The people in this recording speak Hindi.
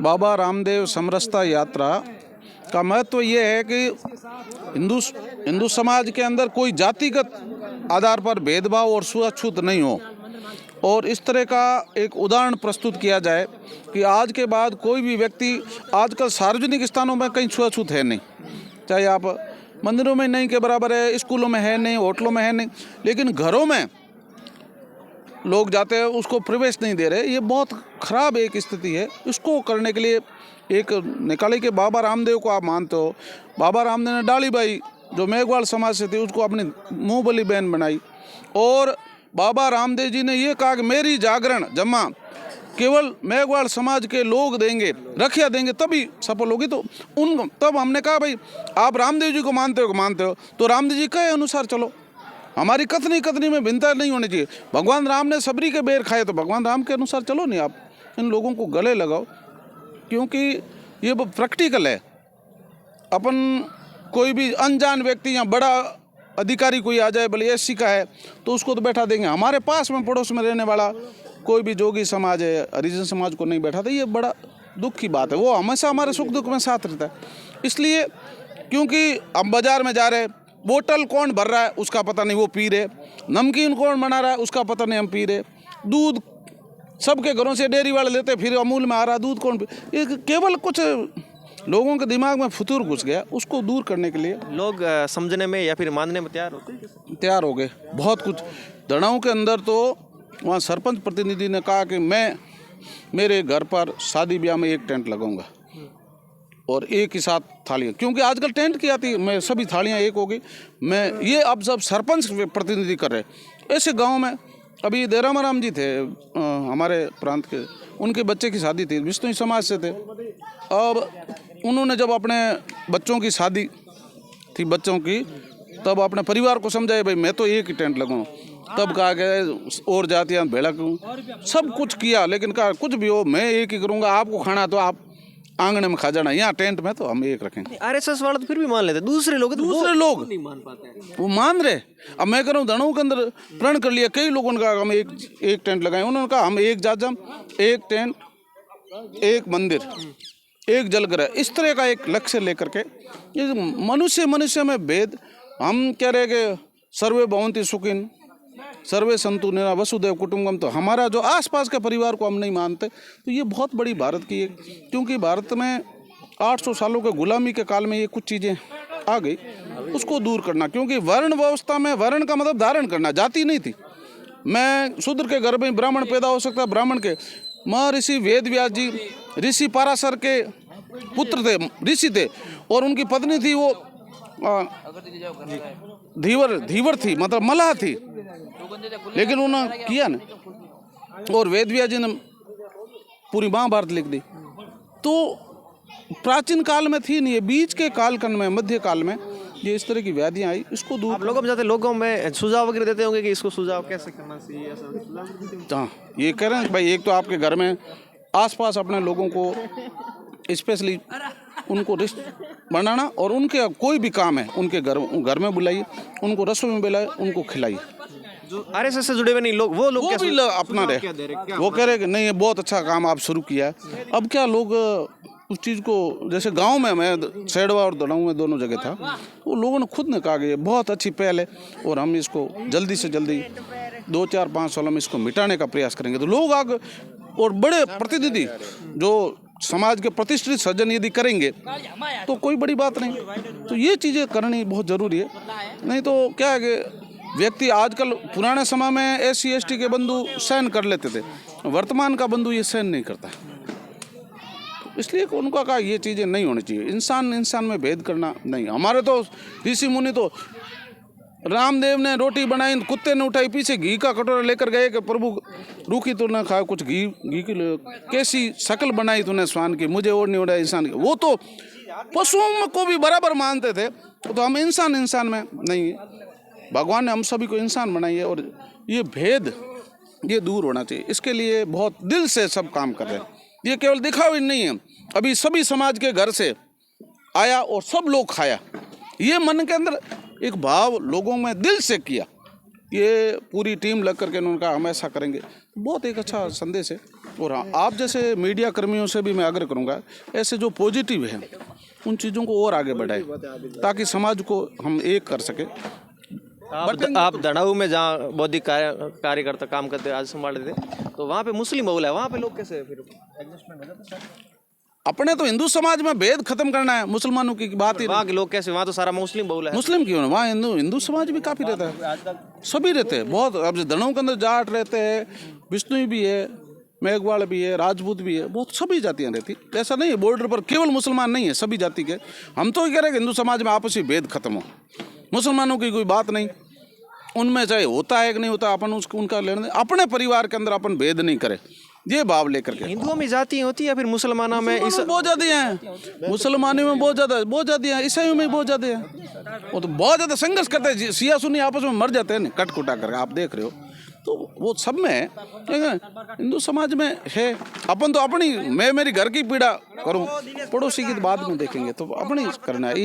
बाबा रामदेव समरसता यात्रा का महत्व ये है कि हिंदू समाज के अंदर कोई जातिगत आधार पर भेदभाव और छूआछूत नहीं हो, और इस तरह का एक उदाहरण प्रस्तुत किया जाए कि आज के बाद कोई भी व्यक्ति, आजकल सार्वजनिक स्थानों में कहीं छूआछूत है नहीं, चाहे आप मंदिरों में नहीं के बराबर है, स्कूलों में है नहीं, होटलों में है नहीं, लेकिन घरों में लोग जाते हैं उसको प्रवेश नहीं दे रहे। ये बहुत ख़राब एक स्थिति है। इसको करने के लिए एक निकाले कि बाबा रामदेव को आप मानते हो, बाबा रामदेव ने डाली बाई जो मेघवाल समाज से थी उसको अपनी मुँह बोली बहन बनाई, और बाबा रामदेव जी ने ये कहा कि मेरी जागरण जमा केवल मेघवाल समाज के लोग देंगे, रखिया देंगे, तभी सफल होगी। तो तब हमने कहा भाई आप रामदेव जी को मानते हो तो रामदेव जी कहे अनुसार चलो, हमारी कथनी में भिन्नता नहीं होनी चाहिए। भगवान राम ने सबरी के बेर खाए तो भगवान राम के अनुसार चलो, नहीं आप इन लोगों को गले लगाओ, क्योंकि ये प्रैक्टिकल है। अपन कोई भी अनजान व्यक्ति या बड़ा अधिकारी कोई आ जाए, भले एससी का है तो उसको तो बैठा देंगे, हमारे पास में पड़ोस में रहने वाला कोई भी जोगी समाज है, हरिजन समाज को नहीं बैठा था, ये बड़ा दुख की बात है। वो हमेशा हमारे सुख दुख में साथ रहता है। इसलिए क्योंकि हम बाजार में जा रहे, बोतल कौन भर रहा है उसका पता नहीं, वो पी रहे, नमकीन कौन बना रहा है उसका पता नहीं, हम पी रहे, दूध सबके घरों से डेयरी वाले लेते, फिर अमूल में आ रहा दूध कौन पी, ये केवल कुछ लोगों के दिमाग में फतूर घुस गया। उसको दूर करने के लिए लोग समझने में या फिर मानने में तैयार हो गए बहुत कुछ। दड़ाऊ के अंदर तो वहाँ सरपंच प्रतिनिधि ने कहा कि मैं मेरे घर पर शादी ब्याह में एक टेंट लगाऊंगा और एक ही साथ थालियाँ, क्योंकि आजकल टेंट की आती है, मैं सभी थालियाँ एक हो गई, मैं ये अब सब सरपंच प्रतिनिधि कर रहे। ऐसे गांव में अभी देरामाराम जी थे हमारे प्रांत के, उनके बच्चे की शादी थी, विष्णु समाज से थे। अब उन्होंने जब अपने बच्चों की शादी थी बच्चों की, तब अपने परिवार को समझाए भाई मैं तो एक ही टेंट लगाऊँ। तब कहा गया और जातियाँ भेड़ा क्यों, सब कुछ किया, लेकिन कहा कुछ भी हो मैं एक ही करूँगा, आपको खाना तो आप आंगन में खा जाना, यहाँ टेंट में तो हम एक रखेंगे। आरएसएस वाला तो फिर भी मान लेते, दूसरे लोग नहीं मान पाते हैं। वो मान रहे। अब मैं कह रहा हूँ दड़ों के अंदर प्रण कर लिया, कई लोगों ने कहा हम एक टेंट लगाए, उन्होंने कहा हम एक जाजम, एक टेंट, एक मंदिर, एक जलग्रह, इस तरह का एक लक्ष्य लेकर के ये मनुष्य में भेद, हम कह रहे कि सर्वे भवन्ति सुखिन सर्वे संतु निरा वसुदेव कुटुंबकम, तो हमारा जो आसपास के परिवार को हम नहीं मानते, तो ये बहुत बड़ी भारत की एक, क्योंकि भारत में 800 सालों के गुलामी के काल में ये कुछ चीज़ें आ गई, उसको दूर करना। क्योंकि वर्ण व्यवस्था में वर्ण का मतलब धारण करना, जाति नहीं थी। मैं शूद्र के घर में ब्राह्मण पैदा हो सकता है, ब्राह्मण के महर्षि वेद व्यास जी ऋषि पाराशर के पुत्र थे, ऋषि थे, और उनकी पत्नी थी वो धीवर थी, मतलब मलाह थी, लेकिन उन्होंने किया ना, और वेद व्यास जी ने पूरी महाभारत लिख दी। तो प्राचीन काल में थी नहीं, ये बीच के कालखंड में, मध्य काल में ये इस तरह की व्याधियां आई, इसको दूर। लोगों में सुझाव वगैरह देते होंगे कि इसको सुझाव कैसे करना चाहिए, ऐसा? हाँ, ये कह रहे हैं भाई, एक तो आपके घर में आसपास अपने लोगों को स्पेशली उनको रिश्त बनाना, और उनके कोई भी काम है उनके घर में बुलाइए, उनको रसोई में बुलाइए, उनको खिलाइए। जो आरएसएस से जुड़े हुए नहीं लोग, वो लोग भी अपना रहे, वो कह रहे कि नहीं ये बहुत अच्छा काम आप शुरू किया है। अब क्या लोग उस चीज़ को, जैसे गांव में मैं सैडवा और दड़ाऊ में दोनों जगह था, वो लोगों ने खुद ने कहा कि ये बहुत अच्छी पहल है और हम इसको जल्दी से जल्दी 2-4-5 सालों में इसको मिटाने का प्रयास करेंगे। तो लोग आगे और बड़े प्रतिनिधि जो समाज के प्रतिष्ठित सज्जन यदि करेंगे तो कोई बड़ी बात नहीं। तो ये चीज़ें करनी बहुत ज़रूरी है, नहीं तो क्या है कि व्यक्ति आजकल, पुराने समय में SC ST के बंधु सहन कर लेते थे, वर्तमान का बंधु ये सहन नहीं करता, इसलिए उनका कहा ये चीज़ें नहीं होनी चाहिए। इंसान में भेद करना नहीं। हमारे तो ऋषि मुनि तो, रामदेव ने रोटी बनाई, कुत्ते ने उठाई, पीछे घी का कटोरा लेकर गए कि प्रभु रूखी तो न खाए, कुछ घी की कैसी शक्ल बनाई तूने स्वान की, मुझे और नहीं उड़ा इंसान की। वो तो पशुओं को भी बराबर मानते थे, तो हम इंसान में नहीं, भगवान ने हम सभी को इंसान बनाई है, और ये भेद ये दूर होना चाहिए। इसके लिए बहुत दिल से सब काम कर रहे हैं, ये केवल दिखावा नहीं है। अभी सभी समाज के घर से आया और सब लोग खाया, ये मन के अंदर एक भाव लोगों में दिल से किया, ये पूरी टीम लग करके उन्होंने कहा हम ऐसा करेंगे, बहुत एक अच्छा संदेश है। और हाँ, आप जैसे मीडिया कर्मियों से भी मैं आग्रह करूँगा, ऐसे जो पॉजिटिव है उन चीज़ों को और आगे बढ़ाए ताकि समाज को हम एक कर सके। आप धड़ाऊ में जहाँ बौद्धिक कार्यकर्ता काम करते आज संभाल रहे थे, तो वहाँ पे मुस्लिम बहुल है, वहाँ पे लोग कैसे फिर एडजस्टमेंट हो जाता है? अपने तो हिंदू समाज में भेद खत्म करना है, मुसलमानों की बात ही वहाँ के लोग कैसे, वहाँ तो सारा मुस्लिम बहुल है। मुस्लिम क्यों है, वहाँ हिंदू समाज भी काफ़ी रहता है, सभी रहते हैं बहुत। अब धड़ों के अंदर जाट रहते हैं, बिश्नोई भी है, मेघवाड़ भी है, राजपूत भी है, बहुत सभी जातियाँ रहती। ऐसा नहीं है बॉर्डर पर केवल मुसलमान नहीं है, सभी जाति के। हम तो कह रहे हैं कि हिंदू समाज में आपसी भेद खत्म हो, मुसलमानों की कोई बात नहीं, उनमें चाहे होता है कि नहीं होता, अपन उसको उनका लेने, अपने परिवार के अंदर अपन भेद नहीं करें, ये भाव लेकर के। हिंदुओं में जाति होती है या फिर मुसलमानों में? बहुत ज़्यादा हैं, मुसलमानों में बहुत ज़्यादा हैं, ईसाइयों में बहुत ज़्यादा हैं। वो तो बहुत ज़्यादा संघर्ष करते हैं, सिया सुन्नी आपस में मर जाते हैं ना, कट कुटा करके, आप देख रहे हो। तो वो सब में है, हिंदू समाज में है। अपन तो अपनी, मैं मेरी घर की पीड़ा करूं, पड़ोसी की तो बाद में देखेंगे, तो अपनी करना है।